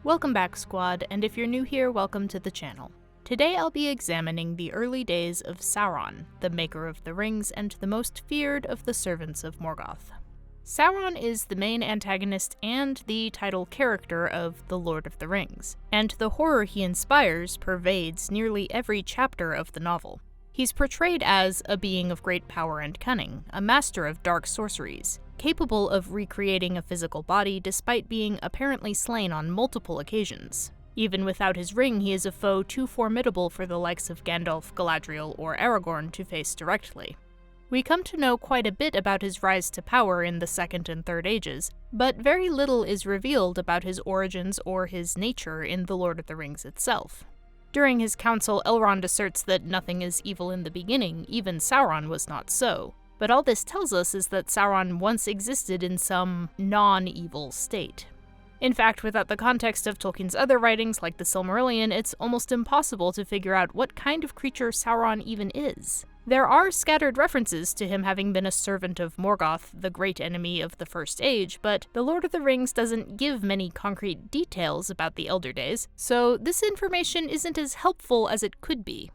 Welcome back, squad, and if you're new here, welcome to the channel. Today I'll be examining the early days of Sauron, the maker of the rings and the most feared of the servants of Morgoth. Sauron is the main antagonist and the title character of The Lord of the Rings, and the horror he inspires pervades nearly every chapter of the novel. He's portrayed as a being of great power and cunning, a master of dark sorceries, capable of recreating a physical body despite being apparently slain on multiple occasions. Even without his ring, he is a foe too formidable for the likes of Gandalf, Galadriel, or Aragorn to face directly. We come to know quite a bit about his rise to power in the Second and Third Ages, but very little is revealed about his origins or his nature in The Lord of the Rings itself. During his council, Elrond asserts that nothing is evil in the beginning, even Sauron was not so. But all this tells us is that Sauron once existed in some non-evil state. In fact, without the context of Tolkien's other writings like the Silmarillion, it's almost impossible to figure out what kind of creature Sauron even is. There are scattered references to him having been a servant of Morgoth, the great enemy of the First Age, but The Lord of the Rings doesn't give many concrete details about the Elder Days, so this information isn't as helpful as it could be.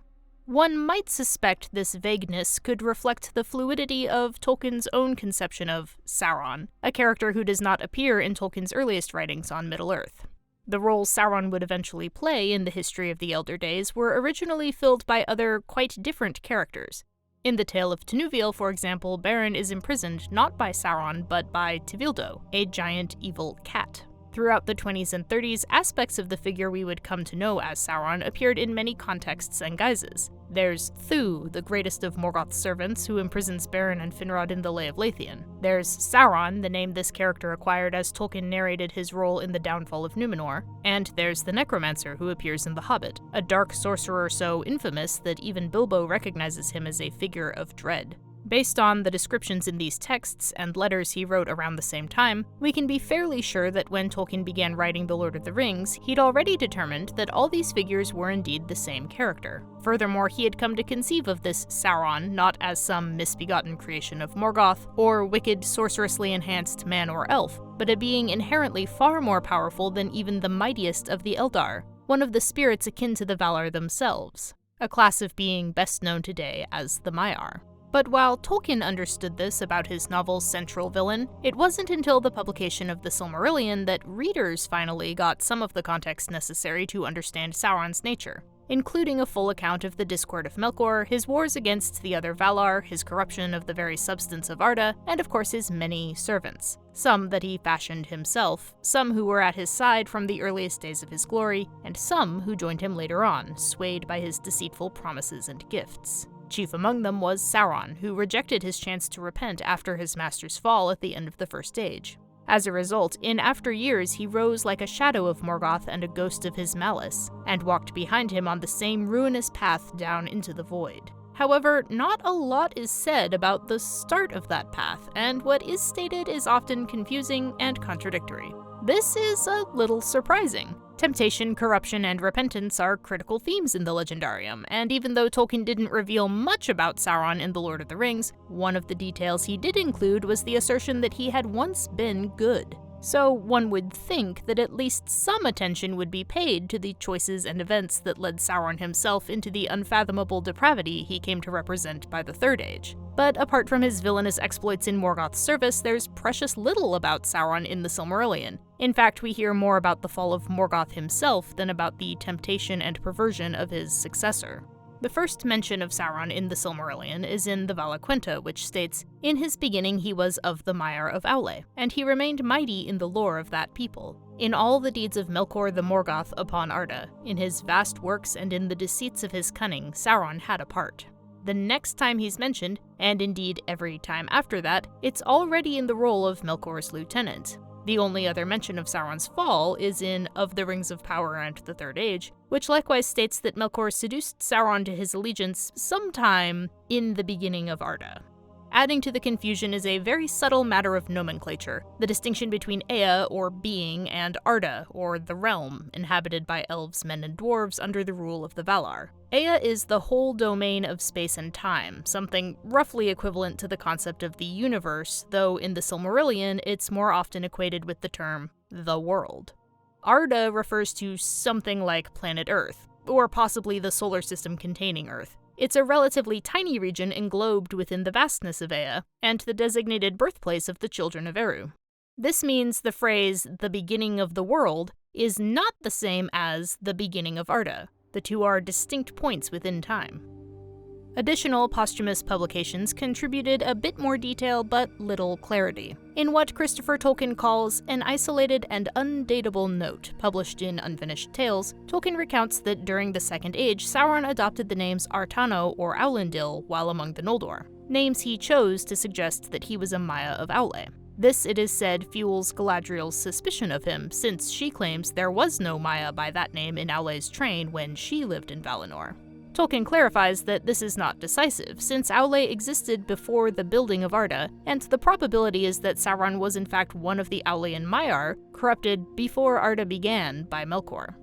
One might suspect this vagueness could reflect the fluidity of Tolkien's own conception of Sauron, a character who does not appear in Tolkien's earliest writings on Middle-earth. The roles Sauron would eventually play in the history of the Elder Days were originally filled by other, quite different characters. In the Tale of Tinuviel, for example, Beren is imprisoned not by Sauron, but by Tevildo, a giant evil cat. Throughout the 20s and 30s, aspects of the figure we would come to know as Sauron appeared in many contexts and guises. There's Thu, the greatest of Morgoth's servants, who imprisons Beren and Finrod in the Lay of Leithian. There's Sauron, the name this character acquired as Tolkien narrated his role in the downfall of Númenor. And there's the Necromancer, who appears in The Hobbit, a dark sorcerer so infamous that even Bilbo recognizes him as a figure of dread. Based on the descriptions in these texts and letters he wrote around the same time, we can be fairly sure that when Tolkien began writing The Lord of the Rings, he'd already determined that all these figures were indeed the same character. Furthermore, he had come to conceive of this Sauron not as some misbegotten creation of Morgoth, or wicked, sorcerously enhanced man or elf, but a being inherently far more powerful than even the mightiest of the Eldar, one of the spirits akin to the Valar themselves, a class of being best known today as the Maiar. But while Tolkien understood this about his novel's central villain, it wasn't until the publication of the Silmarillion that readers finally got some of the context necessary to understand Sauron's nature, including a full account of the Discord of Melkor, his wars against the other Valar, his corruption of the very substance of Arda, and of course his many servants. Some that he fashioned himself, some who were at his side from the earliest days of his glory, and some who joined him later on, swayed by his deceitful promises and gifts. Chief among them was Sauron, who rejected his chance to repent after his master's fall at the end of the First Age. As a result, in after years he rose like a shadow of Morgoth and a ghost of his malice, and walked behind him on the same ruinous path down into the void. However, not a lot is said about the start of that path, and what is stated is often confusing and contradictory. This is a little surprising. Temptation, corruption, and repentance are critical themes in the Legendarium, and even though Tolkien didn't reveal much about Sauron in The Lord of the Rings, one of the details he did include was the assertion that he had once been good. So one would think that at least some attention would be paid to the choices and events that led Sauron himself into the unfathomable depravity he came to represent by the Third Age. But apart from his villainous exploits in Morgoth's service, there's precious little about Sauron in the Silmarillion. In fact, we hear more about the fall of Morgoth himself than about the temptation and perversion of his successor. The first mention of Sauron in the Silmarillion is in the Valaquenta, which states, "In his beginning he was of the Maiar of Aule, and he remained mighty in the lore of that people. In all the deeds of Melkor the Morgoth upon Arda, in his vast works and in the deceits of his cunning, Sauron had a part." The next time he's mentioned, and indeed every time after that, it's already in the role of Melkor's lieutenant. The only other mention of Sauron's fall is in Of the Rings of Power and the Third Age, which likewise states that Melkor seduced Sauron to his allegiance sometime in the Beginning of Arda. Adding to the confusion is a very subtle matter of nomenclature, the distinction between Ea, or being, and Arda, or the realm, inhabited by elves, men, and dwarves under the rule of the Valar. Ea is the whole domain of space and time, something roughly equivalent to the concept of the universe, though in the Silmarillion it's more often equated with the term the world. Arda refers to something like planet Earth, or possibly the solar system containing Earth. It's a relatively tiny region englobed within the vastness of Ea, and the designated birthplace of the children of Eru. This means the phrase, "the beginning of the world," is not the same as the beginning of Arda. The two are distinct points within time. Additional posthumous publications contributed a bit more detail but little clarity. In what Christopher Tolkien calls an isolated and undatable note published in Unfinished Tales, Tolkien recounts that during the Second Age, Sauron adopted the names Artano or Aulendil while among the Noldor, names he chose to suggest that he was a Maiar of Aule. This, it is said, fuels Galadriel's suspicion of him, since she claims there was no Maiar by that name in Aule's train when she lived in Valinor. Tolkien clarifies that this is not decisive, since Aule existed before the building of Arda, and the probability is that Sauron was in fact one of the Aulean Maiar, corrupted before Arda began by Melkor.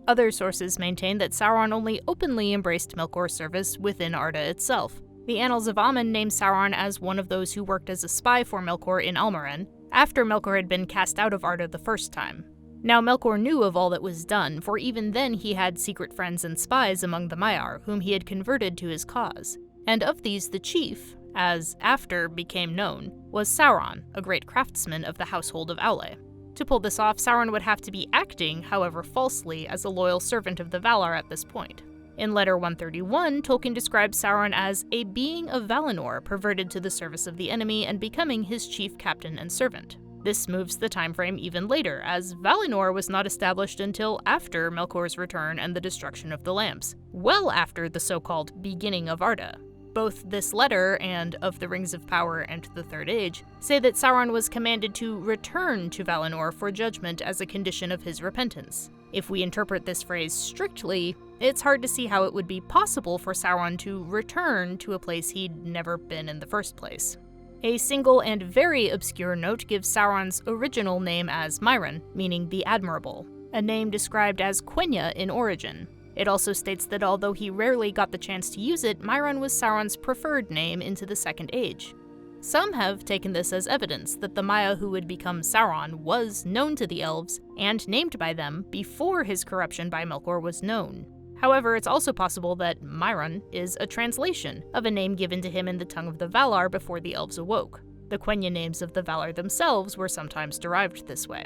Other sources maintain that Sauron only openly embraced Melkor's service within Arda itself. The Annals of Aman name Sauron as one of those who worked as a spy for Melkor in Almaren, after Melkor had been cast out of Arda the first time. Now Melkor knew of all that was done, for even then he had secret friends and spies among the Maiar, whom he had converted to his cause. And of these the chief, as after became known, was Sauron, a great craftsman of the household of Aule. To pull this off, Sauron would have to be acting, however falsely, as a loyal servant of the Valar at this point. In Letter 131, Tolkien describes Sauron as a being of Valinor perverted to the service of the enemy and becoming his chief captain and servant. This moves the timeframe even later, as Valinor was not established until after Melkor's return and the destruction of the lamps, well after the so-called Beginning of Arda. Both this letter and Of the Rings of Power and the Third Age say that Sauron was commanded to return to Valinor for judgment as a condition of his repentance. If we interpret this phrase strictly, it's hard to see how it would be possible for Sauron to return to a place he'd never been in the first place. A single and very obscure note gives Sauron's original name as Mairen, meaning the Admirable, a name described as Quenya in origin. It also states that although he rarely got the chance to use it, Mairen was Sauron's preferred name into the Second Age. Some have taken this as evidence that the Maiar who would become Sauron was known to the elves and named by them before his corruption by Melkor was known. However, it's also possible that Mairen is a translation of a name given to him in the tongue of the Valar before the elves awoke. The Quenya names of the Valar themselves were sometimes derived this way.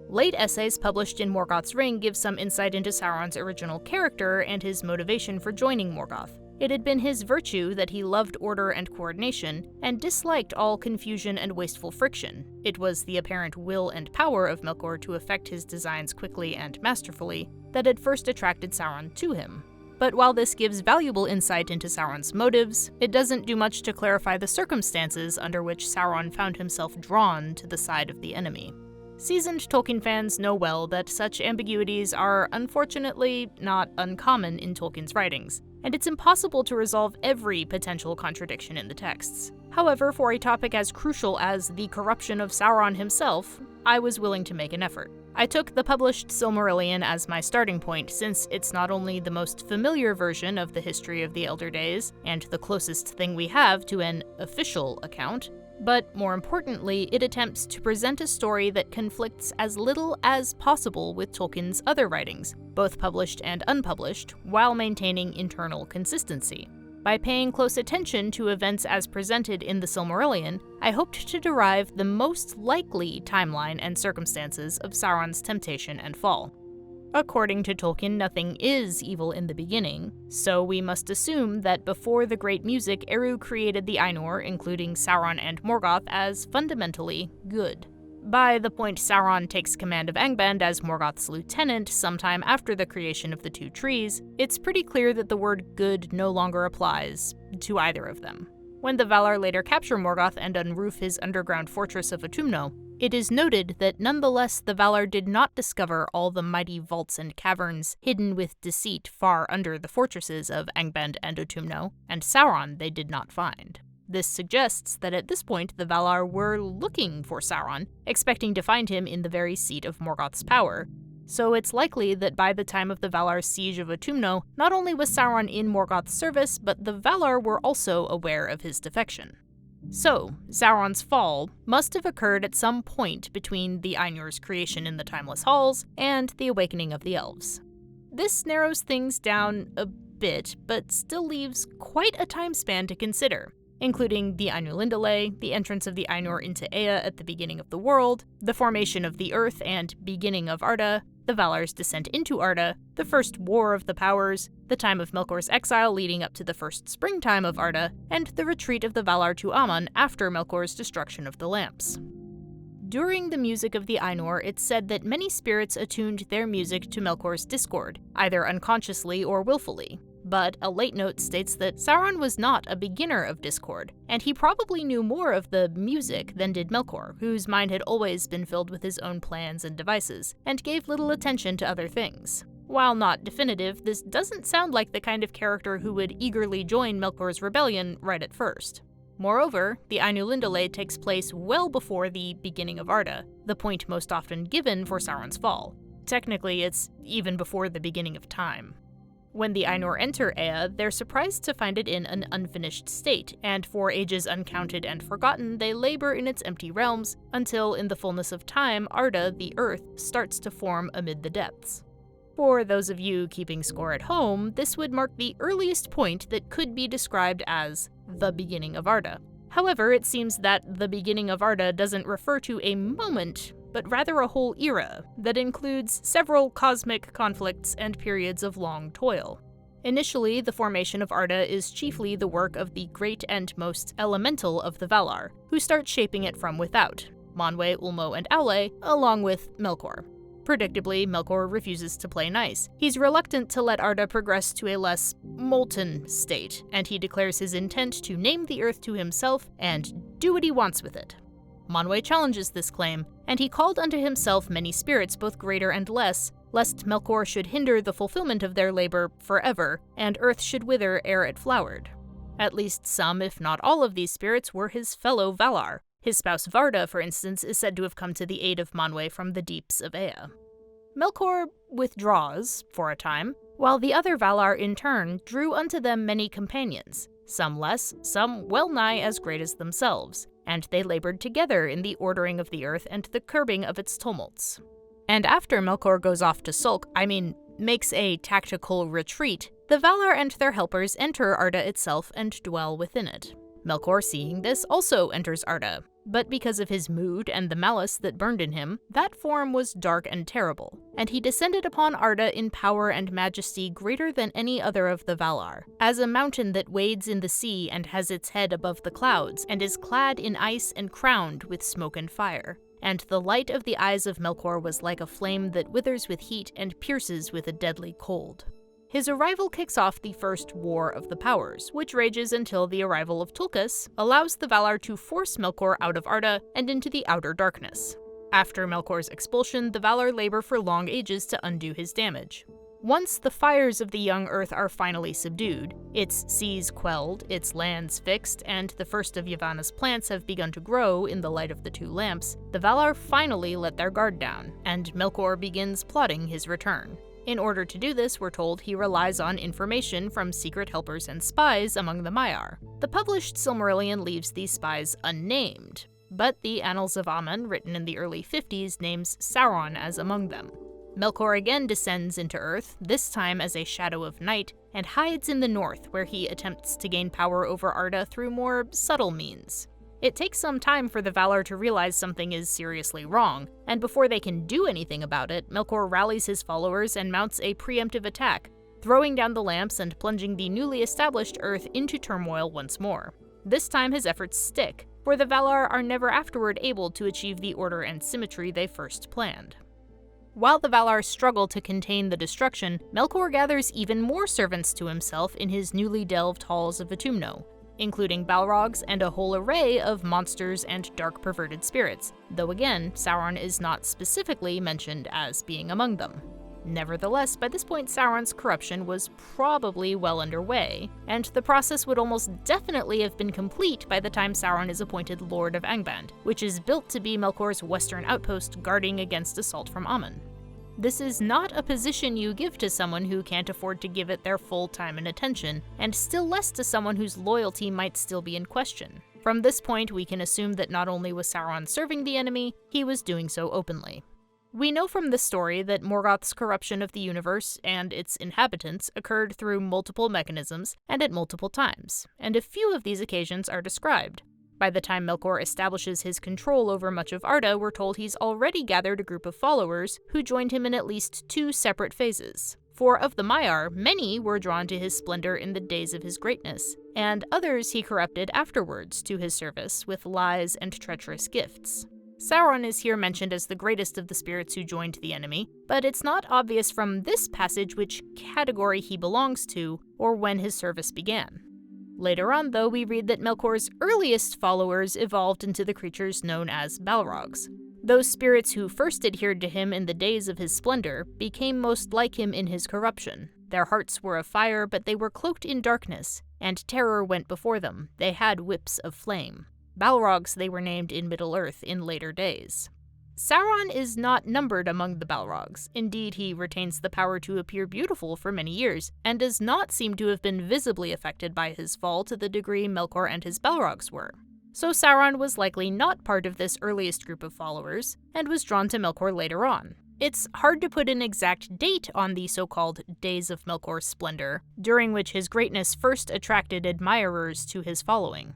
Late essays published in Morgoth's Ring give some insight into Sauron's original character and his motivation for joining Morgoth. It had been his virtue that he loved order and coordination, and disliked all confusion and wasteful friction. It was the apparent will and power of Melkor to effect his designs quickly and masterfully that had first attracted Sauron to him. But while this gives valuable insight into Sauron's motives, it doesn't do much to clarify the circumstances under which Sauron found himself drawn to the side of the enemy. Seasoned Tolkien fans know well that such ambiguities are unfortunately not uncommon in Tolkien's writings, and it's impossible to resolve every potential contradiction in the texts. However, for a topic as crucial as the corruption of Sauron himself, I was willing to make an effort. I took the published Silmarillion as my starting point, since it's not only the most familiar version of the history of the Elder Days, and the closest thing we have to an official account, but more importantly, it attempts to present a story that conflicts as little as possible with Tolkien's other writings, both published and unpublished, while maintaining internal consistency. By paying close attention to events as presented in the Silmarillion, I hoped to derive the most likely timeline and circumstances of Sauron's temptation and fall. According to Tolkien, nothing is evil in the beginning, so we must assume that before the Great Music, Eru created the Ainur, including Sauron and Morgoth, as fundamentally good. By the point Sauron takes command of Angband as Morgoth's lieutenant sometime after the creation of the two trees, it's pretty clear that the word good no longer applies to either of them. When the Valar later capture Morgoth and unroof his underground fortress of Utumno, it is noted that nonetheless the Valar did not discover all the mighty vaults and caverns hidden with deceit far under the fortresses of Angband and Utumno, and Sauron they did not find. This suggests that at this point the Valar were looking for Sauron, expecting to find him in the very seat of Morgoth's power. So it's likely that by the time of the Valar's siege of Utumno, not only was Sauron in Morgoth's service, but the Valar were also aware of his defection. So, Sauron's fall must have occurred at some point between the Ainur's creation in the Timeless Halls and the awakening of the elves. This narrows things down a bit, but still leaves quite a time span to consider, including the Ainulindalë, the entrance of the Ainur into Ea at the beginning of the world, the formation of the Earth and Beginning of Arda, the Valar's descent into Arda, the First War of the Powers, the time of Melkor's exile leading up to the first springtime of Arda, and the retreat of the Valar to Aman after Melkor's destruction of the lamps. During the music of the Ainur, it's said that many spirits attuned their music to Melkor's discord, either unconsciously or willfully. But a late note states that Sauron was not a beginner of discord, and he probably knew more of the music than did Melkor, whose mind had always been filled with his own plans and devices, and gave little attention to other things. While not definitive, this doesn't sound like the kind of character who would eagerly join Melkor's rebellion right at first. Moreover, the Ainulindalë takes place well before the beginning of Arda, the point most often given for Sauron's fall. Technically, it's even before the beginning of time. When the Ainur enter Ea, they're surprised to find it in an unfinished state, and for ages uncounted and forgotten, they labor in its empty realms, until in the fullness of time, Arda, the Earth, starts to form amid the depths. For those of you keeping score at home, this would mark the earliest point that could be described as the beginning of Arda. However, it seems that the beginning of Arda doesn't refer to a moment, but rather a whole era that includes several cosmic conflicts and periods of long toil. Initially, the formation of Arda is chiefly the work of the great and most elemental of the Valar, who start shaping it from without, ManwÃ, Ulmo, and Aule, along with Melkor. Predictably, Melkor refuses to play nice. He's reluctant to let Arda progress to a less molten state, and he declares his intent to name the Earth to himself and do what he wants with it. ManwÃ challenges this claim, and he called unto himself many spirits, both greater and less, lest Melkor should hinder the fulfillment of their labor forever, and earth should wither ere it flowered. At least some, if not all of these spirits were his fellow Valar. His spouse Varda, for instance, is said to have come to the aid of ManwÃ from the deeps of Ea. Melkor withdraws, for a time, while the other Valar in turn drew unto them many companions, some less, some well-nigh as great as themselves, and they labored together in the ordering of the earth and the curbing of its tumults. And after Melkor goes off to sulk, makes a tactical retreat, the Valar and their helpers enter Arda itself and dwell within it. Melkor, seeing this, also enters Arda, but because of his mood and the malice that burned in him, that form was dark and terrible, and he descended upon Arda in power and majesty greater than any other of the Valar, as a mountain that wades in the sea and has its head above the clouds, and is clad in ice and crowned with smoke and fire. And the light of the eyes of Melkor was like a flame that withers with heat and pierces with a deadly cold. His arrival kicks off the First War of the Powers, which rages until the arrival of Tulkas allows the Valar to force Melkor out of Arda and into the outer darkness. After Melkor's expulsion, the Valar labor for long ages to undo his damage. Once the fires of the young Earth are finally subdued, its seas quelled, its lands fixed, and the first of Yavanna's plants have begun to grow in the light of the two lamps, the Valar finally let their guard down, and Melkor begins plotting his return. In order to do this, we're told he relies on information from secret helpers and spies among the Maiar. The published Silmarillion leaves these spies unnamed, but the Annals of Aman, written in the early 50s, names Sauron as among them. Melkor again descends into Earth, this time as a shadow of night, and hides in the north, where he attempts to gain power over Arda through more subtle means. It takes some time for the Valar to realize something is seriously wrong, and before they can do anything about it, Melkor rallies his followers and mounts a preemptive attack, throwing down the lamps and plunging the newly established Earth into turmoil once more. This time his efforts stick, for the Valar are never afterward able to achieve the order and symmetry they first planned. While the Valar struggle to contain the destruction, Melkor gathers even more servants to himself in his newly delved halls of Autumno, including Balrogs and a whole array of monsters and dark perverted spirits, though again, Sauron is not specifically mentioned as being among them. Nevertheless, by this point Sauron's corruption was probably well underway, and the process would almost definitely have been complete by the time Sauron is appointed Lord of Angband, which is built to be Melkor's western outpost guarding against assault from Aman. This is not a position you give to someone who can't afford to give it their full time and attention, and still less to someone whose loyalty might still be in question. From this point, we can assume that not only was Sauron serving the enemy, he was doing so openly. We know from this story that Morgoth's corruption of the universe and its inhabitants occurred through multiple mechanisms and at multiple times, and a few of these occasions are described. By the time Melkor establishes his control over much of Arda, we're told he's already gathered a group of followers who joined him in at least 2 separate phases. For of the Maiar, many were drawn to his splendor in the days of his greatness, and others he corrupted afterwards to his service with lies and treacherous gifts. Sauron is here mentioned as the greatest of the spirits who joined the enemy, but it's not obvious from this passage which category he belongs to or when his service began. Later on, though, we read that Melkor's earliest followers evolved into the creatures known as Balrogs. Those spirits who first adhered to him in the days of his splendor became most like him in his corruption. Their hearts were of fire, but they were cloaked in darkness, and terror went before them. They had whips of flame. Balrogs they were named in Middle-earth in later days. Sauron is not numbered among the Balrogs. Indeed, he retains the power to appear beautiful for many years, and does not seem to have been visibly affected by his fall to the degree Melkor and his Balrogs were. So Sauron was likely not part of this earliest group of followers, and was drawn to Melkor later on. It's hard to put an exact date on the so-called Days of Melkor's Splendor, during which his greatness first attracted admirers to his following.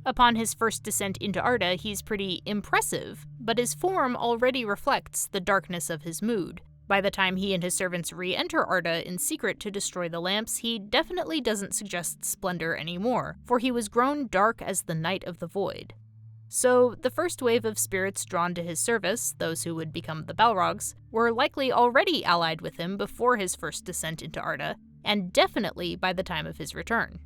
Upon his first descent into Arda, he's pretty impressive, but his form already reflects the darkness of his mood. By the time he and his servants re-enter Arda in secret to destroy the lamps, he definitely doesn't suggest splendor anymore, for he was grown dark as the night of the void. So, the first wave of spirits drawn to his service, those who would become the Balrogs, were likely already allied with him before his first descent into Arda, and definitely by the time of his return.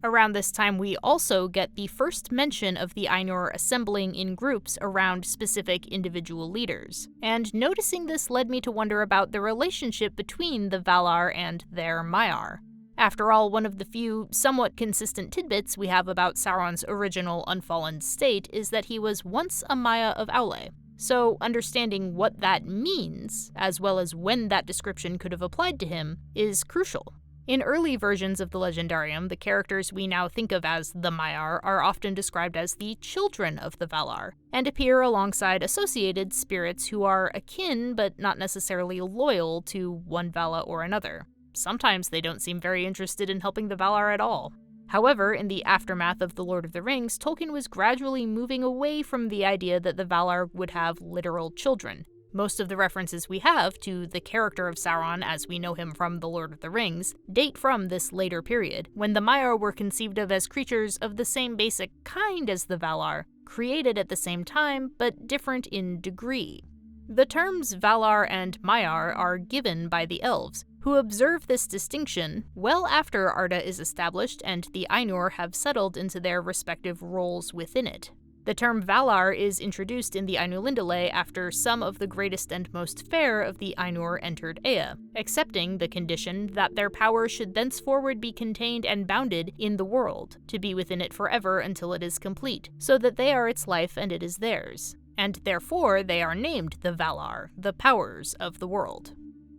Around this time, we also get the first mention of the Ainur assembling in groups around specific individual leaders, and noticing this led me to wonder about the relationship between the Valar and their Maiar. After all, one of the few somewhat consistent tidbits we have about Sauron's original unfallen state is that he was once a Maia of Aule. So understanding what that means, as well as when that description could have applied to him, is crucial. In early versions of the Legendarium, the characters we now think of as the Maiar are often described as the children of the Valar, and appear alongside associated spirits who are akin but not necessarily loyal to one Vala or another. Sometimes they don't seem very interested in helping the Valar at all. However, in the aftermath of The Lord of the Rings, Tolkien was gradually moving away from the idea that the Valar would have literal children. Most of the references we have to the character of Sauron as we know him from The Lord of the Rings date from this later period, when the Maiar were conceived of as creatures of the same basic kind as the Valar, created at the same time, but different in degree. The terms Valar and Maiar are given by the elves, who observe this distinction well after Arda is established and the Ainur have settled into their respective roles within it. The term Valar is introduced in the Ainulindale after some of the greatest and most fair of the Ainur entered Ea, accepting the condition that their power should thenceforward be contained and bounded in the world, to be within it forever until it is complete, so that they are its life and it is theirs. And therefore they are named the Valar, the powers of the world.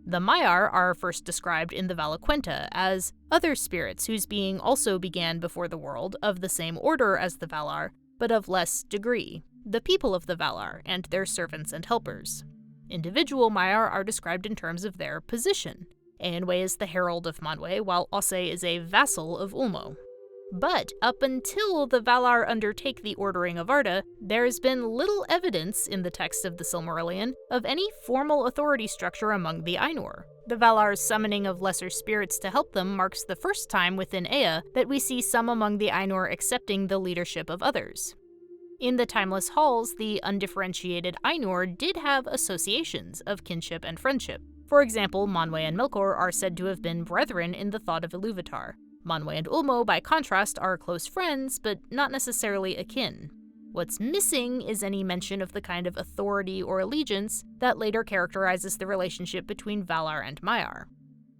The Maiar are first described in the Valaquenta as other spirits whose being also began before the world, of the same order as the Valar, but of less degree, the people of the Valar and their servants and helpers. Individual Maiar are described in terms of their position. Eänwë is the herald of ManwÄ, while Osse is a vassal of Ulmo. But up until the Valar undertake the ordering of Arda, there's been little evidence in the text of the Silmarillion of any formal authority structure among the Ainur. The Valar's summoning of lesser spirits to help them marks the first time within Ea that we see some among the Ainur accepting the leadership of others. In the Timeless Halls, the undifferentiated Ainur did have associations of kinship and friendship. For example, ManwÄ and Melkor are said to have been brethren in the thought of Ilúvatar. ManwÄ and Ulmo, by contrast, are close friends, but not necessarily akin. What's missing is any mention of the kind of authority or allegiance that later characterizes the relationship between Valar and Maiar.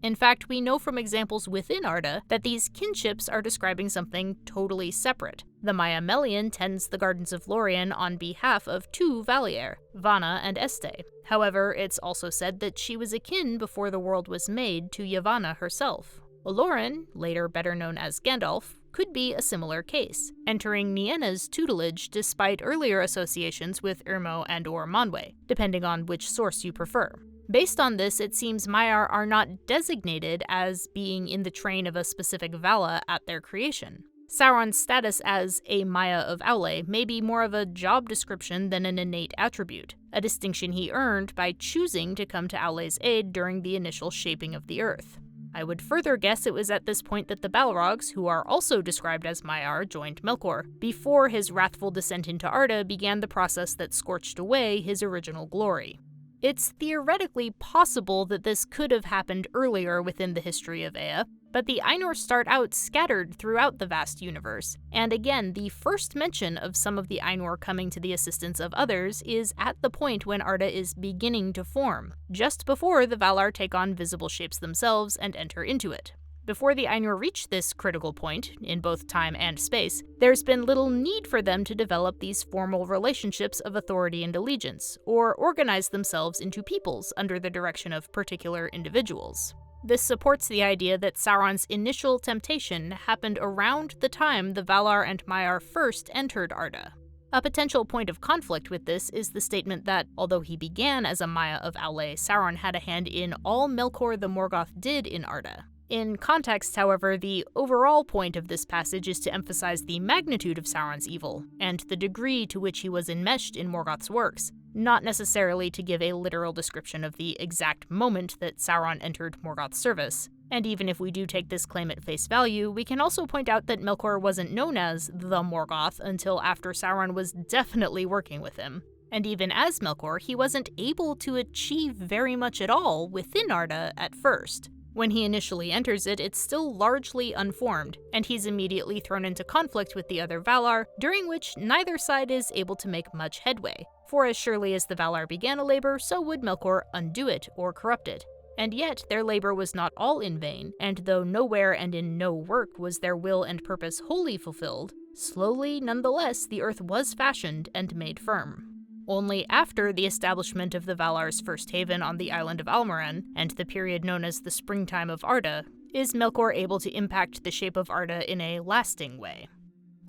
In fact, we know from examples within Arda that these kinships are describing something totally separate. The Maiar Melian tends the Gardens of Lorien on behalf of two Valier, Vanna and Este. However, it's also said that she was akin before the world was made to Yavanna herself. Olorin, later better known as Gandalf, could be a similar case, entering Nienna's tutelage despite earlier associations with Irmo and/or ManwÄ, depending on which source you prefer. Based on this, it seems Maiar are not designated as being in the train of a specific Vala at their creation. Sauron's status as a Maia of Aule may be more of a job description than an innate attribute, a distinction he earned by choosing to come to Aule's aid during the initial shaping of the Earth. I would further guess it was at this point that the Balrogs, who are also described as Maiar, joined Melkor, before his wrathful descent into Arda began the process that scorched away his original glory. It's theoretically possible that this could have happened earlier within the history of Ea, but the Ainur start out scattered throughout the vast universe, and again, the first mention of some of the Ainur coming to the assistance of others is at the point when Arda is beginning to form, just before the Valar take on visible shapes themselves and enter into it. Before the Ainur reach this critical point, in both time and space, there's been little need for them to develop these formal relationships of authority and allegiance, or organize themselves into peoples under the direction of particular individuals. This supports the idea that Sauron's initial temptation happened around the time the Valar and Maiar first entered Arda. A potential point of conflict with this is the statement that, although he began as a Maia of Aule, Sauron had a hand in all Melkor the Morgoth did in Arda. In context, however, the overall point of this passage is to emphasize the magnitude of Sauron's evil, and the degree to which he was enmeshed in Morgoth's works, not necessarily to give a literal description of the exact moment that Sauron entered Morgoth's service. And even if we do take this claim at face value, we can also point out that Melkor wasn't known as the Morgoth until after Sauron was definitely working with him. And even as Melkor, he wasn't able to achieve very much at all within Arda at first. When he initially enters it, it's still largely unformed, and he's immediately thrown into conflict with the other Valar, during which neither side is able to make much headway. For as surely as the Valar began a labor, so would Melkor undo it or corrupt it. And yet, their labor was not all in vain, and though nowhere and in no work was their will and purpose wholly fulfilled, slowly, nonetheless, the earth was fashioned and made firm. Only after the establishment of the Valar's first haven on the island of Almoran, and the period known as the Springtime of Arda, is Melkor able to impact the shape of Arda in a lasting way.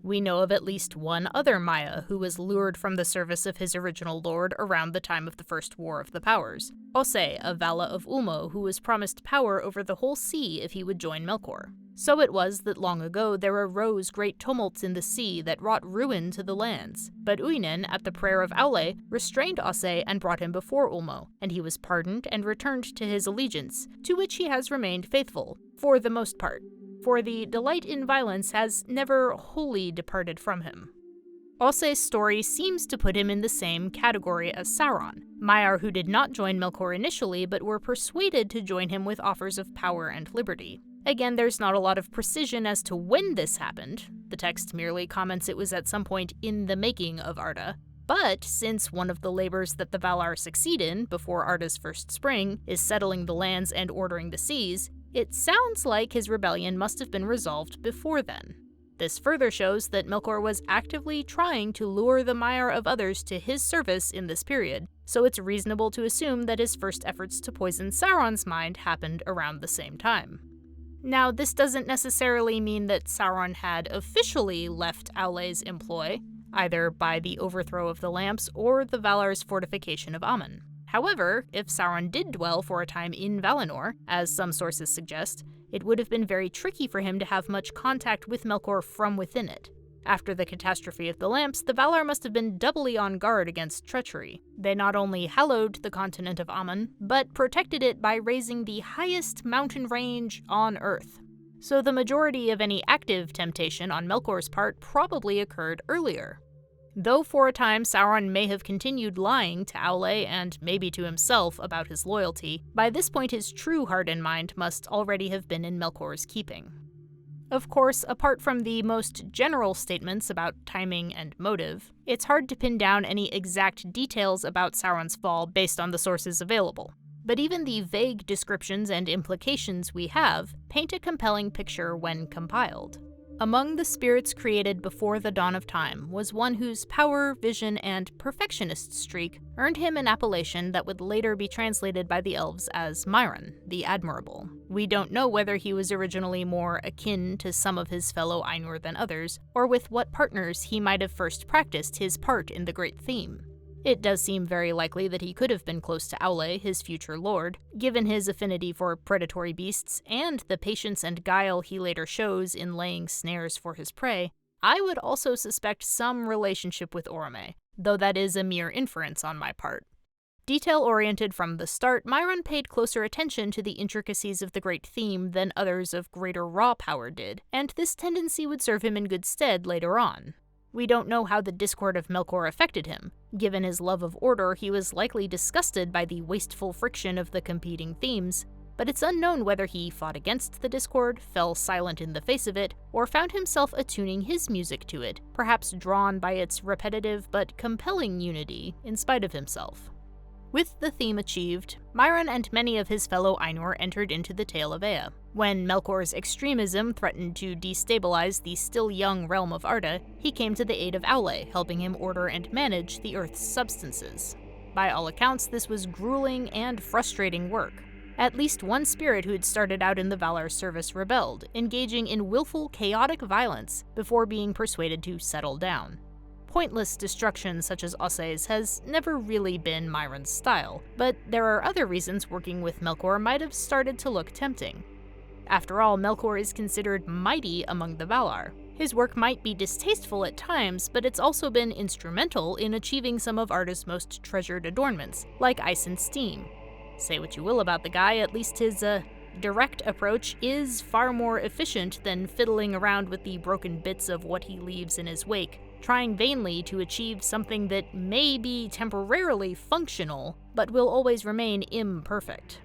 We know of at least one other Maia who was lured from the service of his original lord around the time of the First War of the Powers, Osse, a Vala of Ulmo who was promised power over the whole sea if he would join Melkor. So it was that long ago there arose great tumults in the sea that wrought ruin to the lands, but Uinen, at the prayer of Aule, restrained Osse and brought him before Ulmo, and he was pardoned and returned to his allegiance, to which he has remained faithful, for the most part. For the delight in violence has never wholly departed from him. Osse's story seems to put him in the same category as Sauron, Maiar who did not join Melkor initially but were persuaded to join him with offers of power and liberty. Again, there's not a lot of precision as to when this happened. The text merely comments it was at some point in the making of Arda. But since one of the labors that the Valar succeed in before Arda's first spring is settling the lands and ordering the seas, it sounds like his rebellion must have been resolved before then. This further shows that Melkor was actively trying to lure the Maiar of others to his service in this period, so it's reasonable to assume that his first efforts to poison Sauron's mind happened around the same time. Now, this doesn't necessarily mean that Sauron had officially left Aule's employ, either by the overthrow of the lamps or the Valar's fortification of Aman. However, if Sauron did dwell for a time in Valinor, as some sources suggest, it would have been very tricky for him to have much contact with Melkor from within it. After the catastrophe of the lamps, the Valar must have been doubly on guard against treachery. They not only hallowed the continent of Aman, but protected it by raising the highest mountain range on Earth. So the majority of any active temptation on Melkor's part probably occurred earlier. Though for a time Sauron may have continued lying to Aule and maybe to himself about his loyalty, by this point his true heart and mind must already have been in Melkor's keeping. Of course, apart from the most general statements about timing and motive, it's hard to pin down any exact details about Sauron's fall based on the sources available. But even the vague descriptions and implications we have paint a compelling picture when compiled. Among the spirits created before the dawn of time was one whose power, vision, and perfectionist streak earned him an appellation that would later be translated by the elves as Maiar, the Admirable. We don't know whether he was originally more akin to some of his fellow Ainur than others, or with what partners he might have first practiced his part in the great theme. It does seem very likely that he could have been close to Aule, his future lord, given his affinity for predatory beasts and the patience and guile he later shows in laying snares for his prey. I would also suspect some relationship with Orome, though that is a mere inference on my part. Detail-oriented from the start, Maiar paid closer attention to the intricacies of the great theme than others of greater raw power did, and this tendency would serve him in good stead later on. We don't know how the discord of Melkor affected him. Given his love of order, he was likely disgusted by the wasteful friction of the competing themes, but it's unknown whether he fought against the discord, fell silent in the face of it, or found himself attuning his music to it, perhaps drawn by its repetitive but compelling unity in spite of himself. With the theme achieved, Maiar and many of his fellow Ainur entered into the Tale of Ea. When Melkor's extremism threatened to destabilize the still young realm of Arda, he came to the aid of Aule, helping him order and manage the Earth's substances. By all accounts, this was grueling and frustrating work. At least one spirit who had started out in the Valar service rebelled, engaging in willful, chaotic violence before being persuaded to settle down. Pointless destruction such as Osse's has never really been Maiar's style, but there are other reasons working with Melkor might have started to look tempting. After all, Melkor is considered mighty among the Valar. His work might be distasteful at times, but it's also been instrumental in achieving some of Arda's most treasured adornments, like ice and steam. Say what you will about the guy, at least his, direct approach is far more efficient than fiddling around with the broken bits of what he leaves in his wake, trying vainly to achieve something that may be temporarily functional, but will always remain imperfect.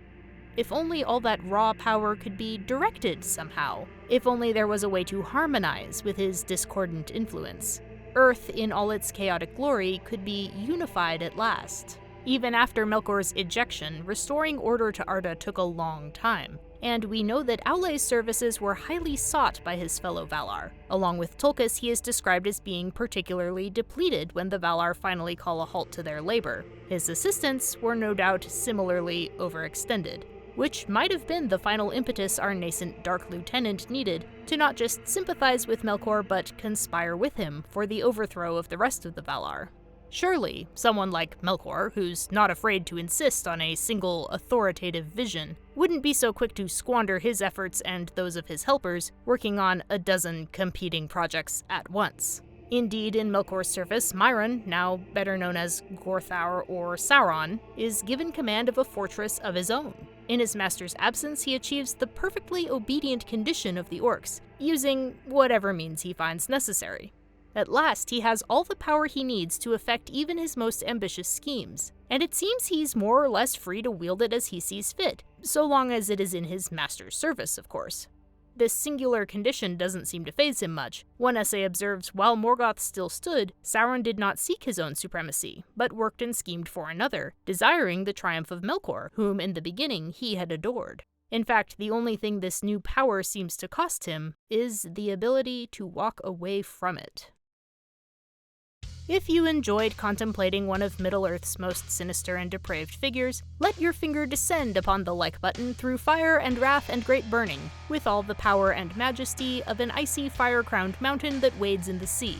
If only all that raw power could be directed somehow. If only there was a way to harmonize with his discordant influence. Earth, in all its chaotic glory, could be unified at last. Even after Melkor's ejection, restoring order to Arda took a long time, and we know that Aule's services were highly sought by his fellow Valar. Along with Tulkas, he is described as being particularly depleted when the Valar finally call a halt to their labor. His assistants were no doubt similarly overextended, which might have been the final impetus our nascent Dark Lieutenant needed to not just sympathize with Melkor but conspire with him for the overthrow of the rest of the Valar. Surely, someone like Melkor, who's not afraid to insist on a single authoritative vision, wouldn't be so quick to squander his efforts and those of his helpers working on a dozen competing projects at once. Indeed, in Melkor's service, Maiar, now better known as Gorthar or Sauron, is given command of a fortress of his own. In his master's absence, he achieves the perfectly obedient condition of the orcs, using whatever means he finds necessary. At last, he has all the power he needs to effect even his most ambitious schemes, and it seems he's more or less free to wield it as he sees fit, so long as it is in his master's service, of course. This singular condition doesn't seem to faze him much. One essay observes, while Morgoth still stood, Sauron did not seek his own supremacy, but worked and schemed for another, desiring the triumph of Melkor, whom in the beginning he had adored. In fact, the only thing this new power seems to cost him is the ability to walk away from it. If you enjoyed contemplating one of Middle-earth's most sinister and depraved figures, let your finger descend upon the like button through fire and wrath and great burning, with all the power and majesty of an icy fire-crowned mountain that wades in the sea.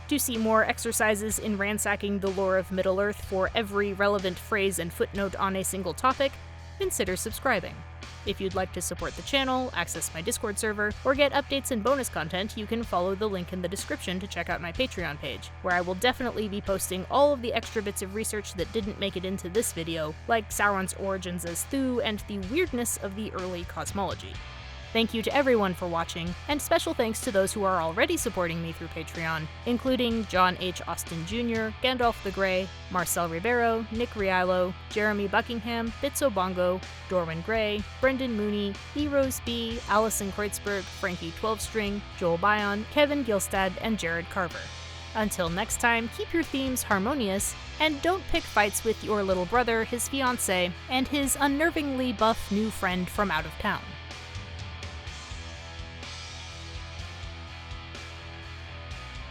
To see more exercises in ransacking the lore of Middle-earth for every relevant phrase and footnote on a single topic, consider subscribing. If you'd like to support the channel, access my Discord server, or get updates and bonus content, you can follow the link in the description to check out my Patreon page, where I will definitely be posting all of the extra bits of research that didn't make it into this video, like Sauron's origins as Thu and the weirdness of the early cosmology. Thank you to everyone for watching, and special thanks to those who are already supporting me through Patreon, including John H. Austin Jr., Gandalf the Grey, Marcel Ribeiro, Nick Rialo, Jeremy Buckingham, Bitso Bongo, Dorwin Gray, Brendan Mooney, E-Rose B, Allison Kreutzberg, Frankie 12-String, Joel Bion, Kevin Gilstad, and Jared Carver. Until next time, keep your themes harmonious, And don't pick fights with your little brother, his fiancée, and his unnervingly buff new friend from out of town.